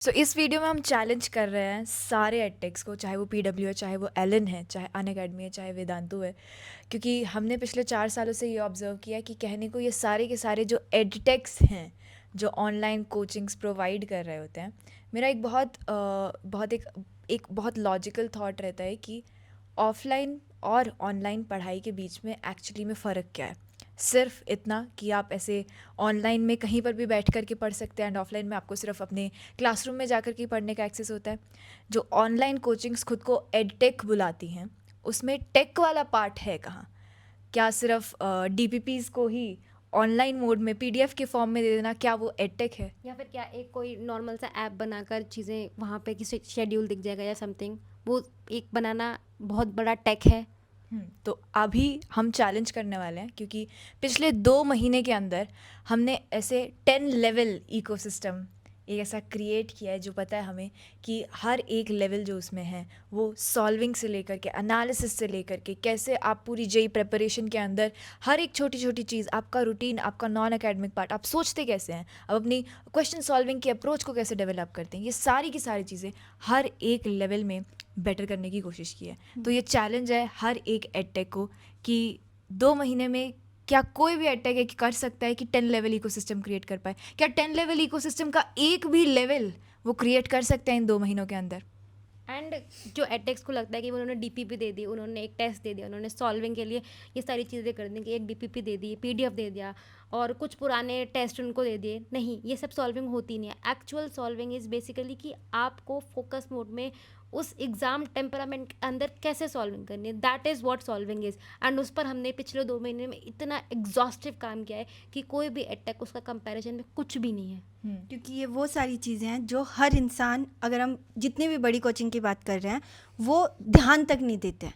इस वीडियो में हम चैलेंज कर रहे हैं सारे एडटेक्स को, चाहे वो पीडब्ल्यू है, चाहे वो एलन है, चाहे अनअकैडमी है, चाहे वेदांतु है। क्योंकि हमने पिछले 4 सालों से ये ऑब्ज़र्व किया है कि कहने को ये सारे के सारे जो एडटेक्स हैं, जो ऑनलाइन कोचिंग्स प्रोवाइड कर रहे होते हैं, मेरा एक बहुत लॉजिकल थॉट रहता है कि ऑफलाइन और ऑनलाइन पढ़ाई के बीच में एक्चुअली में फ़र्क क्या है। सिर्फ इतना कि आप ऐसे ऑनलाइन में कहीं पर भी बैठ कर के पढ़ सकते हैं एंड ऑफलाइन में आपको सिर्फ अपने क्लासरूम में जा कर के पढ़ने का एक्सेस होता है। जो ऑनलाइन कोचिंग्स खुद को एडटेक बुलाती हैं, उसमें टेक वाला पार्ट है कहाँ? क्या सिर्फ डीपीपीज़ को ही ऑनलाइन मोड में पीडीएफ के फॉर्म में दे देना, क्या वो एडटेक है? या फिर क्या एक कोई नॉर्मल सा ऐप बनाकर चीज़ें वहाँ पे किसी शेड्यूल दिख जाएगा या समथिंग, वो एक बनाना बहुत बड़ा टेक है। तो अभी हम चैलेंज करने वाले हैं, क्योंकि पिछले 2 महीने के अंदर हमने ऐसे 10 लेवल इकोसिस्टम एक ऐसा क्रिएट किया है जो पता है हमें कि हर एक लेवल जो उसमें है वो सॉल्विंग से लेकर के एनालिसिस से लेकर के कैसे आप पूरी जेई प्रिपरेशन के अंदर हर एक छोटी छोटी चीज़, आपका रूटीन, आपका नॉन एकेडमिक पार्ट, आप सोचते कैसे हैं, आप अपनी क्वेश्चन सॉल्विंग की अप्रोच को कैसे डेवलप करते हैं, ये सारी की सारी चीज़ें हर एक लेवल में बेटर करने की कोशिश की है। तो ये चैलेंज है हर एक एडटेक को कि 2 महीने में क्या कोई भी एडटेक है कि कर सकता है कि 10 लेवल इकोसिस्टम क्रिएट कर पाए? क्या 10 लेवल इकोसिस्टम का एक भी लेवल वो क्रिएट कर सकते हैं इन 2 महीनों के अंदर? एंड जो एटेक्स को लगता है कि उन्होंने डीपीपी दे दी, उन्होंने एक टेस्ट दे दिया, उन्होंने सॉल्विंग के लिए ये सारी चीज़ें कर दी कि एक डीपीपी दे दी, पीडीएफ दे दिया और कुछ पुराने टेस्ट उनको दे दिए। नहीं, ये सब सॉल्विंग होती नहीं है। एक्चुअल सॉल्विंग इज़ बेसिकली कि आपको फोकस मोड में उस एग्ज़ाम टेम्परामेंट के अंदर कैसे सॉल्विंग करनी है, that is what solving is. And उस पर हमने पिछले 2 महीने में इतना एग्जॉस्टिव काम किया है कि कोई भी अटैक उसका कंपैरिजन में कुछ भी नहीं है। क्योंकि ये वो सारी चीज़ें हैं जो हर इंसान, अगर हम जितनी भी बड़ी कोचिंग की बात कर रहे हैं, वो ध्यान तक नहीं देते हैं।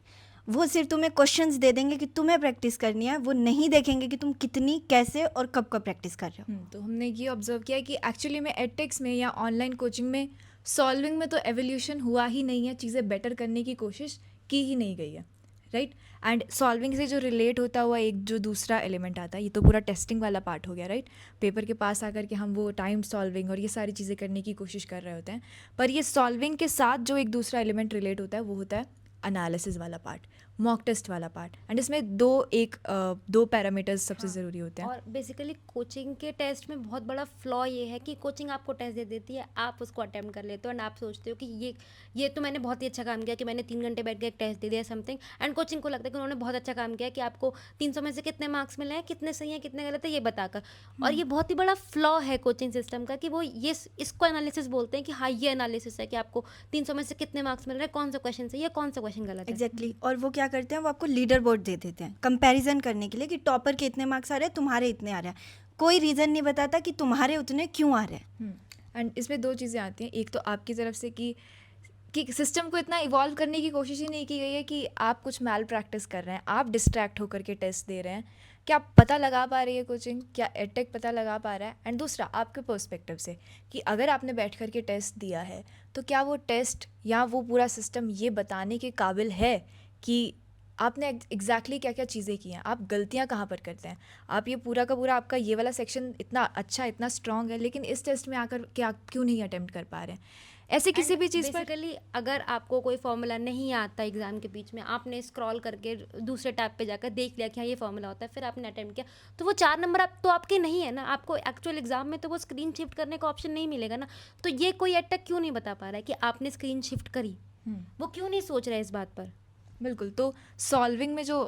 वो सिर्फ तुम्हें क्वेश्चंस दे देंगे कि तुम्हें प्रैक्टिस करनी है, वो नहीं देखेंगे कि तुम कितनी, कैसे और कब कब प्रैक्टिस कर रहे हो। तो हमने ये ऑब्जर्व किया कि एक्चुअली में एडटेक्स में या ऑनलाइन कोचिंग में सॉल्विंग में तो एवोल्यूशन हुआ ही नहीं है, चीज़ें बेटर करने की कोशिश की ही नहीं गई है, राइट। एंड सॉल्विंग से जो रिलेट होता हुआ एक जो दूसरा एलिमेंट आता है, ये तो पूरा टेस्टिंग वाला पार्ट हो गया, राइट। पेपर के पास आकर के हम वो टाइम सॉल्विंग और ये सारी चीज़ें करने की कोशिश कर रहे होते हैं, पर ये सॉल्विंग के साथ जो एक दूसरा एलिमेंट रिलेट होता है वो होता है एनालिसिस वाला पार्ट, मॉक टेस्ट वाला पार्ट। एंड इसमें दो पैरामीटर्स सबसे ज़रूरी होते हैं। और बेसिकली कोचिंग के टेस्ट में बहुत बड़ा फ्लॉ ये है कि कोचिंग आपको टेस्ट दे देती है, आप उसको अटेम्प्ट कर लेते हो एंड आप सोचते हो कि ये तो मैंने बहुत ही अच्छा काम किया कि मैंने 3 घंटे बैठ के एक टेस्ट दे दिया समथिंग। एंड कोचिंग को लगता है कि उन्होंने बहुत अच्छा काम किया कि आपको 300 में से कितने मार्क्स मिले हैं, कितने सही हैं, कितने गलत है, ये बताकर। और ये बहुत ही बड़ा फ्लॉ है कोचिंग सिस्टम का कि वो ये इसको एनालिसिस बोलते हैं कि हाँ, ये एनालिसिस है कि आपको 300 में से कितने मार्क्स मिल रहे हैं, कौन सा क्वेश्चन सही है, कौन सा क्वेश्चन गलत है। एग्जैक्टली। और वो क्या करते हैं, वो आपको लीडर बोर्ड दे देते हैं कंपैरिजन करने के लिए कि टॉपर के इतने मार्क्स आ रहे हैं, तुम्हारे इतने आ रहे हैं। कोई रीज़न नहीं बताता कि तुम्हारे उतने क्यों आ रहे हैं। एंड इसमें 2 चीज़ें आती हैं। एक तो आपकी तरफ से कि सिस्टम को इतना इवॉल्व करने की कोशिश ही नहीं की गई है कि आप कुछ मैल प्रैक्टिस कर रहे हैं, आप डिस्ट्रैक्ट होकर के टेस्ट दे रहे हैं, क्या आप पता लगा पा रही है कोचिंग, क्या एडटेक पता लगा पा रहा है? एंड दूसरा आपके पर्सपेक्टिव से कि अगर आपने बैठ कर के टेस्ट दिया है तो क्या वो टेस्ट या वो पूरा सिस्टम ये बताने के काबिल है कि आपने एग्जैक्टली क्या क्या चीज़ें की हैं, आप गलतियां कहाँ पर करते हैं। आप ये पूरा का पूरा आपका ये वाला सेक्शन इतना अच्छा, इतना स्ट्रॉन्ग है, लेकिन इस टेस्ट में आकर के आप क्यों नहीं अटेम्प्ट कर पा रहे हैं? ऐसे किसी भी चीज़ पर बेसिकली अगर आपको कोई फॉर्मूला नहीं आता एग्जाम के बीच में, आपने स्क्रॉल करके दूसरे टैब पे जाकर देख लिया कि हाँ ये फॉर्मूला होता है, फिर आपने अटेम्प्ट किया, तो वो 4 नंबर आप तो आपके नहीं है ना। आपको एक्चुअल एग्जाम में तो वो स्क्रीन शिफ्ट करने का ऑप्शन नहीं मिलेगा ना। तो ये कोई अटैक क्यों नहीं बता पा रहा है कि आपने स्क्रीन शिफ्ट करी, वो क्यों नहीं सोच रहा है इस बात पर। बिल्कुल। तो सॉल्विंग में जो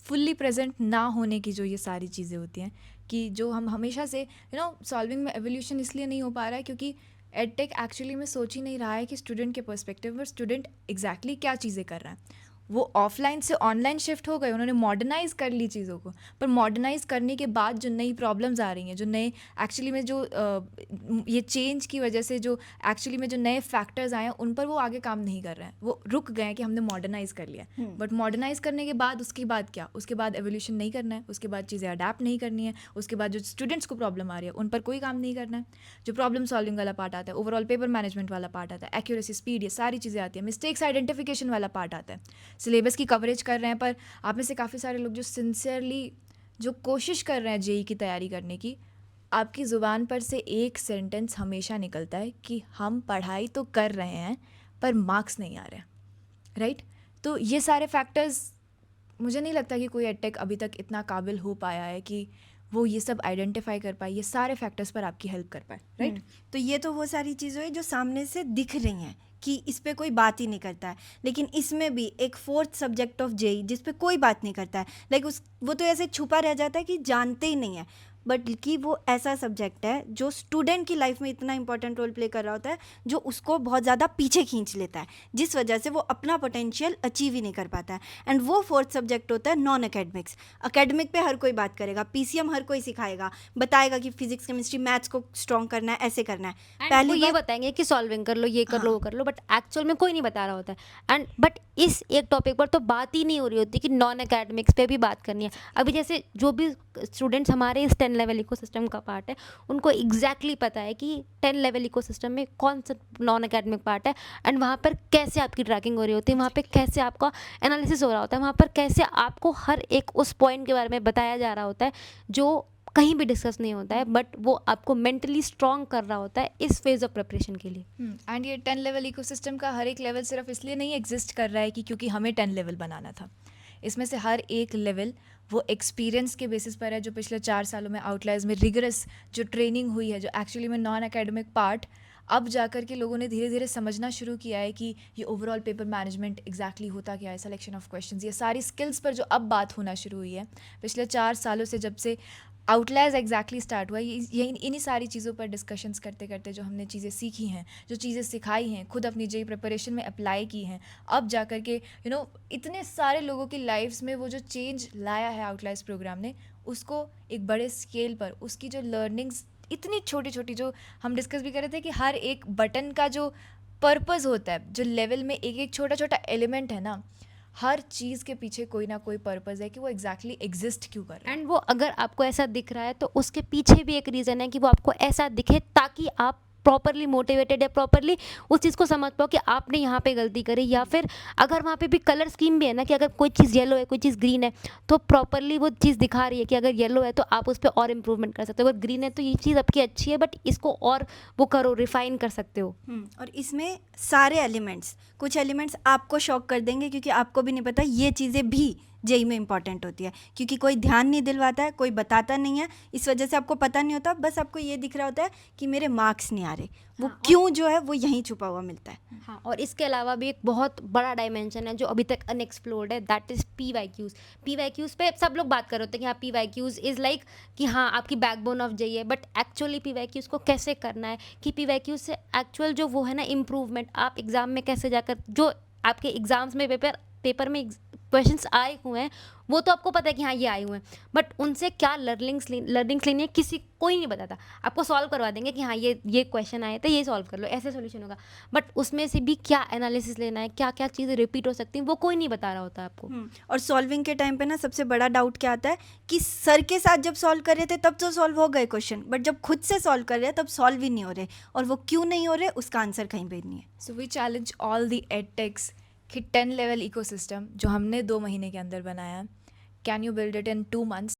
फुल्ली प्रेजेंट ना होने की जो ये सारी चीज़ें होती हैं कि जो हम हमेशा से सॉल्विंग में एवोल्यूशन इसलिए नहीं हो पा रहा है क्योंकि एडटेक एक्चुअली में सोच ही नहीं रहा है कि स्टूडेंट के पर्सपेक्टिव में स्टूडेंट एग्जैक्टली क्या चीज़ें कर रहा है। वो ऑफलाइन से ऑनलाइन शिफ्ट हो गए, उन्होंने मॉडर्नाइज कर ली चीज़ों को, पर मॉडर्नाइज करने के बाद जो नई प्रॉब्लम्स आ रही हैं, जो नए एक्चुअली में जो ये चेंज की वजह से जो एक्चुअली में जो नए फैक्टर्स आए हैं उन पर वो आगे काम नहीं कर रहे हैं, वो रुक गए हैं कि हमने मॉडर्नाइज कर लिया। बट मॉडर्नाइज करने के बाद उसके बाद क्या, उसके बाद एवोल्यूशन नहीं करना है, उसके बाद चीज़ें अडेप्ट नहीं करनी है, उसके बाद जो स्टूडेंट्स को प्रॉब्लम आ रही है उन पर कोई काम नहीं करना है। जो प्रॉब्लम सॉल्विंग वाला पार्ट आता है, ओवरऑल पेपर मैनेजमेंट वाला पार्ट आता है, एक्यूरेसी, स्पीड, ये सारी चीज़ें आती हैं, मिस्टेक्स आइडेंटिफिकेशन वाला पार्ट आता है, सिलेबस की कवरेज कर रहे हैं। पर आप में से काफ़ी सारे लोग जो सिंसियरली जो कोशिश कर रहे हैं जेई की तैयारी करने की, आपकी ज़ुबान पर से एक सेंटेंस हमेशा निकलता है कि हम पढ़ाई तो कर रहे हैं पर मार्क्स नहीं आ रहे हैं, राइट? तो ये सारे फैक्टर्स, मुझे नहीं लगता कि कोई एडटेक अभी तक इतना काबिल हो पाया है कि वो ये सब आइडेंटिफाई कर पाए, ये सारे फैक्टर्स पर आपकी हेल्प कर पाए, राइट? तो ये तो वो सारी चीज़ें हैं जो सामने से दिख रही हैं कि इस पे कोई बात ही नहीं करता है, लेकिन इसमें भी एक फोर्थ सब्जेक्ट ऑफ जेई जिस पे कोई बात नहीं करता है, लाइक उस वो तो ऐसे छुपा रह जाता है कि जानते ही नहीं है, बल्कि वो ऐसा सब्जेक्ट है जो स्टूडेंट की लाइफ में इतना इंपॉर्टेंट रोल प्ले कर रहा होता है जो उसको बहुत ज़्यादा पीछे खींच लेता है, जिस वजह से वो अपना पोटेंशियल अचीव ही नहीं कर पाता है। एंड वो फोर्थ सब्जेक्ट होता है नॉन एकेडमिक्स। एकेडमिक पे हर कोई बात करेगा, पीसीएम हर कोई सिखाएगा, बताएगा कि फिजिक्स केमिस्ट्री मैथ्स को स्ट्रॉन्ग करना है, ऐसे करना है। एंड वो ये बताएंगे कि सॉल्विंग कर लो, ये कर लो, वो कर लो, बट एक्चुअल में कोई नहीं बता रहा होता है। एंड बट इस एक टॉपिक पर तो बात ही नहीं हो रही होती कि नॉन एकेडमिक्स पे भी बात करनी है। अभी जैसे जो भी स्टूडेंट्स हमारे इस 10 लेवल इकोसिस्टम का पार्ट है, उनको एग्जैक्टली पता है कि 10 लेवल इकोसिस्टम में कौन सा नॉन एकेडमिक पार्ट है एंड वहाँ पर कैसे आपकी ट्रैकिंग हो रही होती है, वहाँ पे कैसे आपका एनालिसिस हो रहा होता है, वहाँ पर कैसे आपको हर एक उस पॉइंट के बारे में बताया जा रहा होता है जो कहीं भी डिस्कस नहीं होता है, बट वो आपको मेंटली स्ट्रॉन्ग कर रहा होता है इस फेज ऑफ प्रिपरेशन के लिए। एंड ये 10 लेवल इकोसिस्टम का हर एक लेवल सिर्फ इसलिए नहीं एग्जिस्ट कर रहा है कि क्योंकि हमें 10 लेवल बनाना था। इसमें से हर एक लेवल वो एक्सपीरियंस के बेसिस पर है, जो पिछले 4 सालों में आउटलायर्स में रिगरस जो ट्रेनिंग हुई है, जो एक्चुअली में नॉन एकेडमिक पार्ट अब जाकर के लोगों ने धीरे धीरे समझना शुरू किया है कि ये ओवरऑल पेपर मैनेजमेंट एग्जैक्टली होता क्या है, सिलेक्शन ऑफ क्वेश्चंस, ये सारी स्किल्स पर जो अब बात होना शुरू हुई है पिछले 4 सालों से, जब से आउटलायर्स एग्जैक्टली स्टार्ट हुआ, ये इन्हीं सारी चीज़ों पर डिस्कशंस करते करते जो हमने चीज़ें सीखी हैं, जो चीज़ें सिखाई हैं, खुद अपनी जेई प्रिपरेशन में अप्लाई की हैं, अब जा कर के इतने सारे लोगों की लाइफ्स में वो जो चेंज लाया है आउटलायर्स प्रोग्राम ने, उसको एक बड़े स्केल पर उसकी जो लर्निंग्स इतनी छोटी छोटी, जो हम डिस्कस भी कर रहे थे कि हर एक बटन का जो पर्पज़ होता है, जो लेवल में एक एक छोटा छोटा एलिमेंट है ना, हर चीज़ के पीछे कोई ना कोई पर्पज़ है कि वो एग्जैक्टली एग्जिस्ट क्यों कर रहा है। एंड वो अगर आपको ऐसा दिख रहा है तो उसके पीछे भी एक रीज़न है कि वो आपको ऐसा दिखे ताकि आप प्रॉपरली मोटिवेटेड या प्रॉपरली उस चीज़ को समझ पाओ कि आपने यहाँ पे गलती करी, या फिर अगर वहाँ पे भी कलर स्कीम भी है ना कि अगर कोई चीज़ येलो है, कोई चीज़ ग्रीन है, तो प्रॉपरली वो चीज़ दिखा रही है कि अगर येलो है तो आप उस पर और इम्प्रूवमेंट कर सकते हो, अगर ग्रीन है तो ये चीज़ आपकी अच्छी है बट इसको और वो करो, रिफाइन कर सकते हो। और इसमें सारे एलिमेंट्स, कुछ एलिमेंट्स आपको शॉक कर देंगे क्योंकि आपको भी नहीं पता ये चीज़ें भी जेई में इंपॉर्टेंट होती है, क्योंकि कोई ध्यान नहीं दिलवाता है, कोई बताता नहीं है, इस वजह से आपको पता नहीं होता, बस आपको ये दिख रहा होता है कि मेरे मार्क्स नहीं आ रहे, वो क्यों जो है वो यहीं छुपा हुआ मिलता है। हाँ, और इसके अलावा भी एक बहुत बड़ा डायमेंशन है जो अभी तक अनएक्सप्लोर्ड है, दैट इज़ पीवाईक्यूज़ पे सब लोग बात कर रहे होते हैं कि हाँ पीवाईक्यूज़ इज़ लाइक कि हाँ आपकी बैकबोन ऑफ जेई है, बट एक्चुअली पीवाईक्यूज़ को कैसे करना है, कि पीवाईक्यूज़ से एक्चुअल जो वो है ना इम्प्रूवमेंट, आप एग्ज़ाम में कैसे जाकर जो आपके एग्ज़ाम्स में पेपर में क्वेश्चंस आए हुए हैं वो तो आपको पता है कि हाँ ये आए हुए हैं, बट उनसे क्या लर्निंग्स लेनी है किसी कोई नहीं बताता। आपको सॉल्व करवा देंगे कि हाँ ये क्वेश्चन आए थे, ये सॉल्व कर लो, ऐसे सॉल्यूशन होगा, बट उसमें से भी क्या एनालिसिस लेना है, क्या क्या चीज़ें रिपीट हो सकती हैं, वो कोई नहीं बता रहा होता आपको। और सॉल्विंग के टाइम पे ना सबसे बड़ा डाउट क्या आता है कि सर के साथ जब सॉल्व कर रहे थे तब तो सॉल्व हो गए क्वेश्चन, बट जब खुद से सॉल्व कर रहे हैं तब सॉल्व ही नहीं हो रहे, और वो क्यों नहीं हो रहे उसका आंसर कहीं पे नहीं है। So we challenge all the edtechs कि 10 लेवल इकोसिस्टम जो हमने 2 महीने के अंदर बनाया, can you build it in 2 months?